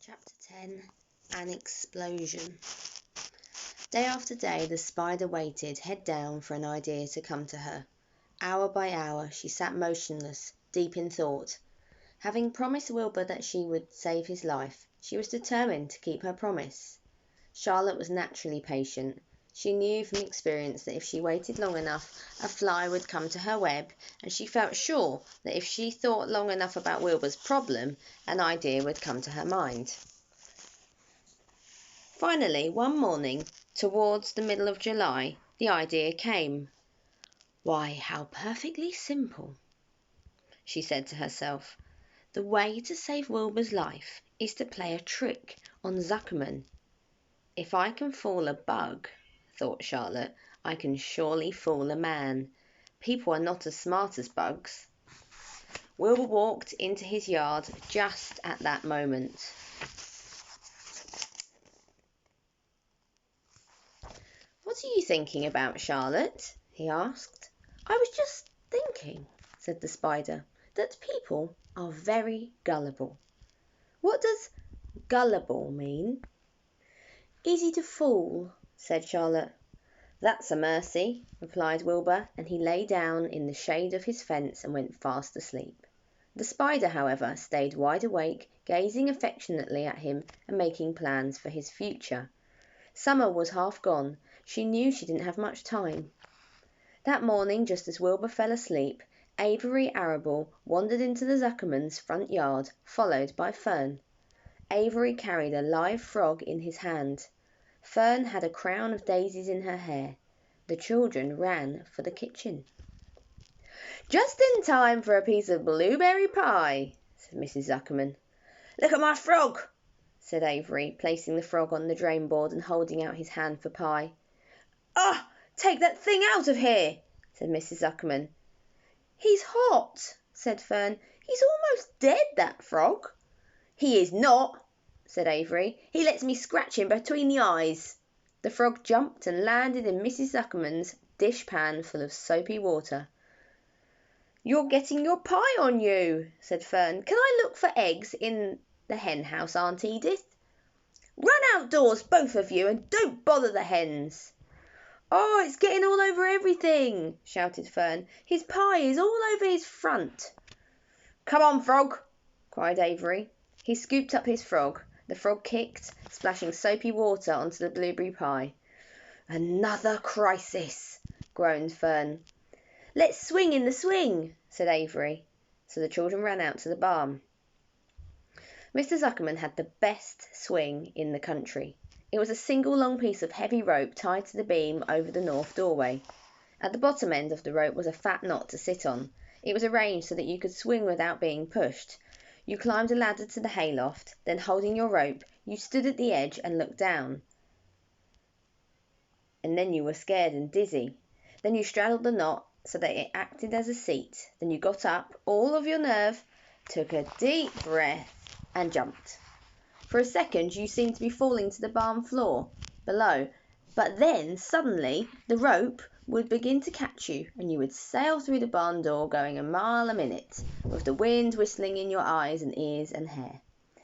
Chapter 10. An Explosion. Day after day the spider waited, head down, for an idea to come to her. Hour by hour she sat motionless, deep in thought. Having promised Wilbur that she would save his life, she was determined to keep her promise. Charlotte was naturally patient. She knew from experience that if she waited long enough, a fly would come to her web, and she felt sure that if she thought long enough about Wilbur's problem, an idea would come to her mind. Finally, one morning, towards the middle of July, the idea came. "Why, how perfectly simple," she said to herself. "The way to save Wilbur's life is to play a trick on Zuckerman. If I can fool a bug," thought Charlotte, "I can surely fool a man. People are not as smart as bugs." Wilbur walked into his yard just at that moment. "What are you thinking about, Charlotte?" he asked. "I was just thinking," said the spider, "that people are very gullible." "What does gullible mean?" "Easy to fool," said Charlotte. "That's a mercy," replied Wilbur, and he lay down in the shade of his fence and went fast asleep. The spider, however, stayed wide awake, gazing affectionately at him and making plans for his future. Summer was half gone. She knew she didn't have much time. That morning, just as Wilbur fell asleep, Avery Arable wandered into the Zuckermans' front yard, followed by Fern. Avery carried a live frog in his hand. Fern had a crown of daisies in her hair. The children ran for the kitchen. "Just in time for a piece of blueberry pie," said Mrs. Zuckerman. "Look at my frog," said Avery, placing the frog on the drain board and holding out his hand for pie. "Oh, take that thing out of here," said Mrs. Zuckerman. "He's hot," said Fern. "He's almost dead, that frog." "He is not," said Avery. "He lets me scratch him between the eyes." The frog jumped and landed in Mrs. Zuckerman's dishpan full of soapy water. "You're getting your pie on you," said Fern. "Can I look for eggs in the hen house, Aunt Edith?" "Run outdoors, both of you, and don't bother the hens." "Oh, it's getting all over everything," shouted Fern. "His pie is all over his front." "Come on, frog," cried Avery. He scooped up his frog. The frog kicked, splashing soapy water onto the blueberry pie. "Another crisis," groaned Fern. "Let's swing in the swing," said Avery. So the children ran out to the barn. Mr. Zuckerman had the best swing in the country. It was a single long piece of heavy rope tied to the beam over the north doorway. At the bottom end of the rope was a fat knot to sit on. It was arranged so that you could swing without being pushed. You climbed a ladder to the hayloft, then holding your rope, you stood at the edge and looked down. And then you were scared and dizzy. Then you straddled the knot so that it acted as a seat. Then you got up, all of your nerve, took a deep breath, and jumped. For a second you seemed to be falling to the barn floor below, but then suddenly the rope would begin to catch you and you would sail through the barn door going a mile a minute, with the wind whistling in your eyes and ears and hair.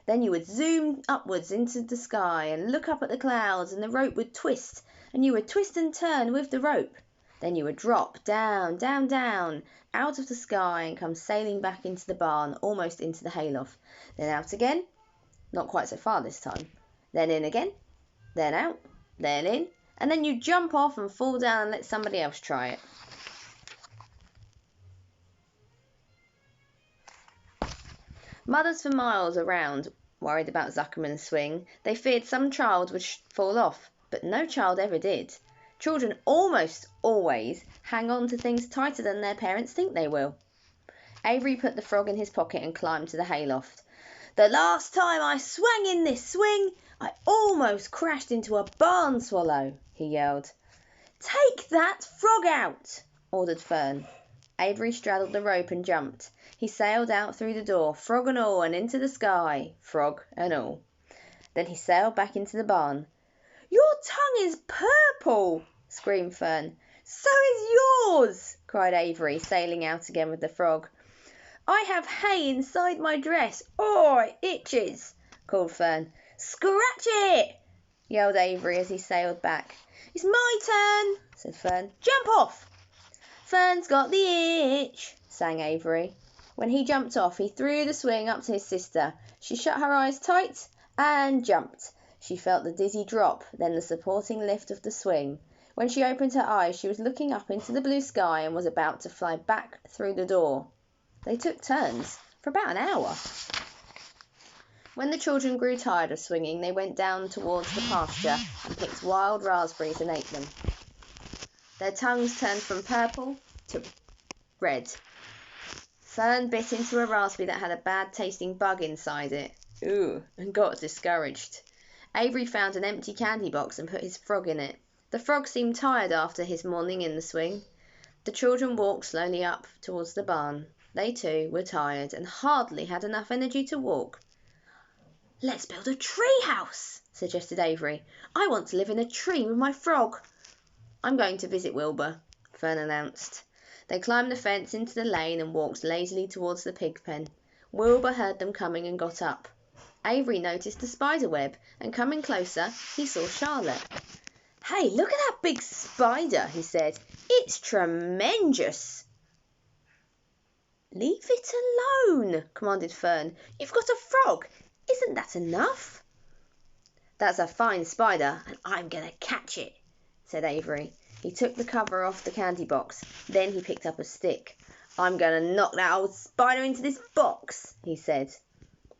Then you would zoom upwards into the sky and look up at the clouds, and the rope would twist and you would twist and turn with the rope. Then you would drop down, down, down, out of the sky and come sailing back into the barn, almost into the hayloft. Then out again, not quite so far this time. Then in again, then out, then in, and then you jump off and fall down and let somebody else try it. Mothers for miles around worried about Zuckerman's swing. They feared some child would fall off, but no child ever did. Children almost always hang on to things tighter than their parents think they will. Avery put the frog in his pocket and climbed to the hayloft. "The last time I swung in this swing, I almost crashed into a barn swallow," he yelled. "Take that frog out," ordered Fern. Avery straddled the rope and jumped. He sailed out through the door, frog and all, and into the sky, frog and all. Then he sailed back into the barn. "Your tongue is purple," screamed Fern. "So is yours," cried Avery, sailing out again with the frog. "I have hay inside my dress. Oh, it itches." called Fern. Scratch it! Yelled Avery as he sailed back. It's my turn, said Fern. Jump off! Fern's got the itch, sang Avery. When he jumped off, he threw the swing up to his sister. She shut her eyes tight and jumped. She felt the dizzy drop, then the supporting lift of the swing. When she opened her eyes, she was looking up into the blue sky and was about to fly back through the door. They took turns for about an hour. When the children grew tired of swinging, they went down towards the pasture and picked wild raspberries and ate them. Their tongues turned from purple to red. Fern bit into a raspberry that had a bad-tasting bug inside it. Ooh, and got discouraged. Avery found an empty candy box and put his frog in it. The frog seemed tired after his morning in the swing. The children walked slowly up towards the barn. They too were tired and hardly had enough energy to walk. Let's build a tree house, suggested Avery. I want to live in a tree with my frog. I'm going to visit Wilbur, Fern announced. They climbed the fence into the lane and walked lazily towards the pig pen. Wilbur heard them coming and got up. Avery noticed the spider web, and coming closer, he saw Charlotte. Hey, look at that big spider, he said. It's tremendous. Leave it alone, commanded Fern. You've got a frog. Isn't that enough? That's a fine spider, and I'm going to catch it, said Avery. He took the cover off the candy box. Then he picked up a stick. I'm going to knock that old spider into this box, he said.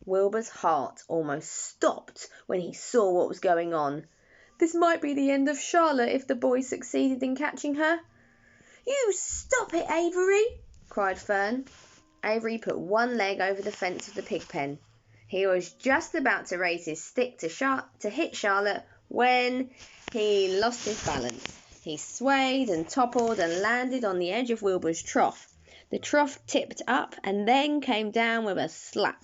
Wilbur's heart almost stopped when he saw what was going on. This might be the end of Charlotte if the boy succeeded in catching her. You stop it, Avery, cried Fern. Avery put one leg over the fence of the pig pen. He was just about to raise his stick to hit Charlotte when he lost his balance. He swayed and toppled and landed on the edge of Wilbur's trough. The trough tipped up and then came down with a slap.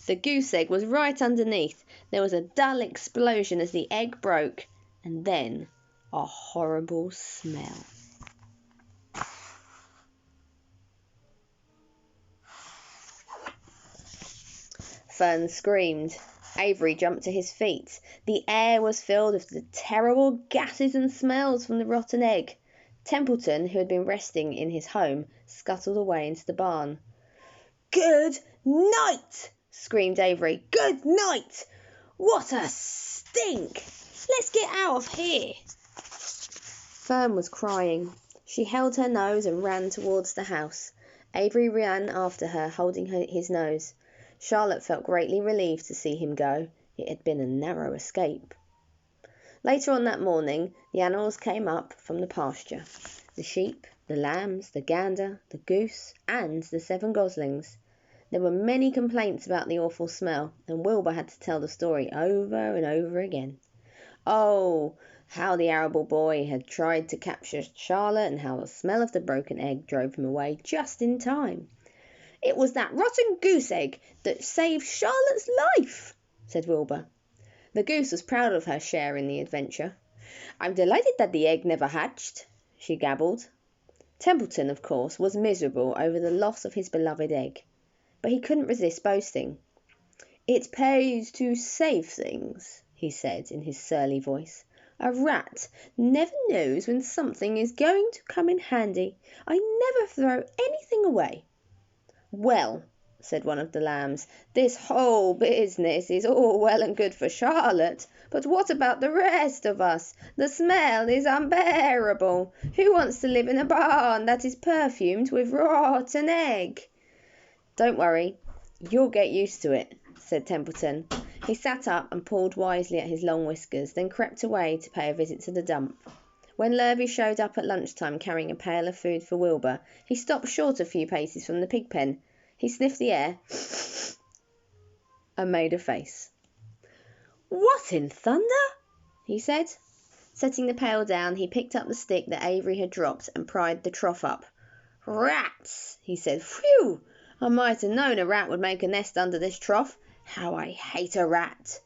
The goose egg was right underneath. There was a dull explosion as the egg broke, and then a horrible smell. Fern screamed. Avery jumped to his feet. The air was filled with the terrible gases and smells from the rotten egg. Templeton, who had been resting in his home, scuttled away into the barn. Good night! Screamed Avery. Good night! What a stink! Let's get out of here! Fern was crying. She held her nose and ran towards the house. Avery ran after her, holding his nose. Charlotte felt greatly relieved to see him go. It had been a narrow escape. Later on that morning, the animals came up from the pasture. The sheep, the lambs, the gander, the goose, and the 7 goslings. There were many complaints about the awful smell, and Wilbur had to tell the story over and over again. Oh, how the arable boy had tried to capture Charlotte, and how the smell of the broken egg drove him away just in time. It was that rotten goose egg that saved Charlotte's life, said Wilbur. The goose was proud of her share in the adventure. I'm delighted that the egg never hatched, she gabbled. Templeton, of course, was miserable over the loss of his beloved egg, but he couldn't resist boasting. It pays to save things, he said in his surly voice. A rat never knows when something is going to come in handy. I never throw anything away. Well, said one of the lambs, this whole business is all well and good for Charlotte, but what about the rest of us? The smell is unbearable. Who wants to live in a barn that is perfumed with rotten egg? Don't worry, you'll get used to it, said Templeton. He sat up and pulled wisely at his long whiskers, then crept away to pay a visit to the dump. When Lurvy showed up at lunchtime carrying a pail of food for Wilbur, he stopped short a few paces from the pig pen. He sniffed the air and made a face. What in thunder? He said. Setting the pail down, he picked up the stick that Avery had dropped and pried the trough up. Rats, he said. Phew! I might have known a rat would make a nest under this trough. How I hate a rat!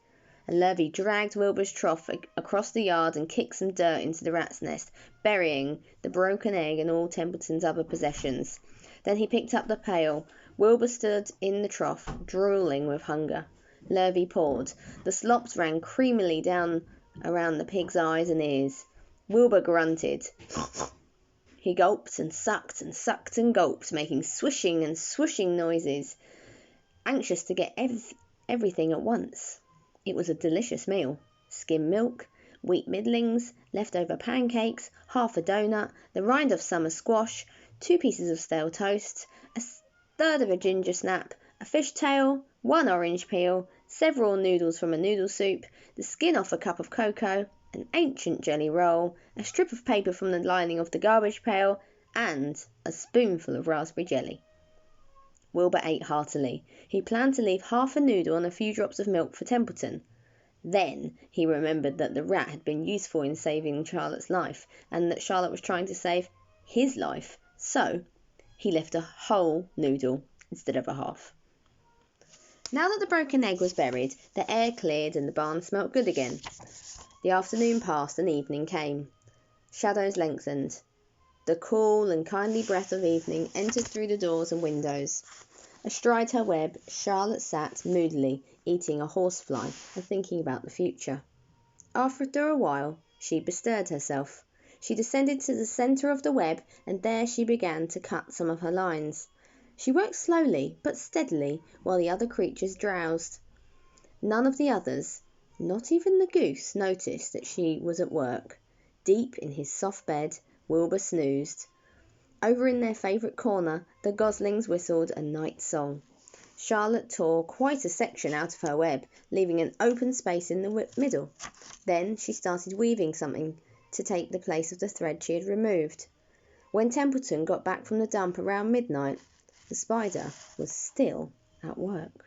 And Lurvy dragged Wilbur's trough across the yard and kicked some dirt into the rat's nest, burying the broken egg and all Templeton's other possessions. Then he picked up the pail. Wilbur stood in the trough, drooling with hunger. Lurvy poured. The slops ran creamily down around the pig's eyes and ears. Wilbur grunted. He gulped and sucked and gulped, making swishing and swooshing noises, anxious to get everything at once. It was a delicious meal. Skim milk, wheat middlings, leftover pancakes, half a doughnut, the rind of summer squash, 2 pieces of stale toast, a third of a ginger snap, a fish tail, 1 orange peel, several noodles from a noodle soup, the skin off a cup of cocoa, an ancient jelly roll, a strip of paper from the lining of the garbage pail, and a spoonful of raspberry jelly. Wilbur ate heartily. He planned to leave half a noodle and a few drops of milk for Templeton. Then he remembered that the rat had been useful in saving Charlotte's life, and that Charlotte was trying to save his life. So he left a whole noodle instead of a half. Now that the broken egg was buried, the air cleared and the barn smelt good again. The afternoon passed and evening came. Shadows lengthened. The cool and kindly breath of evening entered through the doors and windows. Astride her web, Charlotte sat moodily, eating a horsefly and thinking about the future. After a while, she bestirred herself. She descended to the centre of the web, and there she began to cut some of her lines. She worked slowly but steadily while the other creatures drowsed. None of the others, not even the goose, noticed that she was at work. Deep in his soft bed, Wilbur snoozed. Over in their favourite corner, the goslings whistled a night song. Charlotte tore quite a section out of her web, leaving an open space in the middle. Then she started weaving something to take the place of the thread she had removed. When Templeton got back from the dump around midnight, the spider was still at work.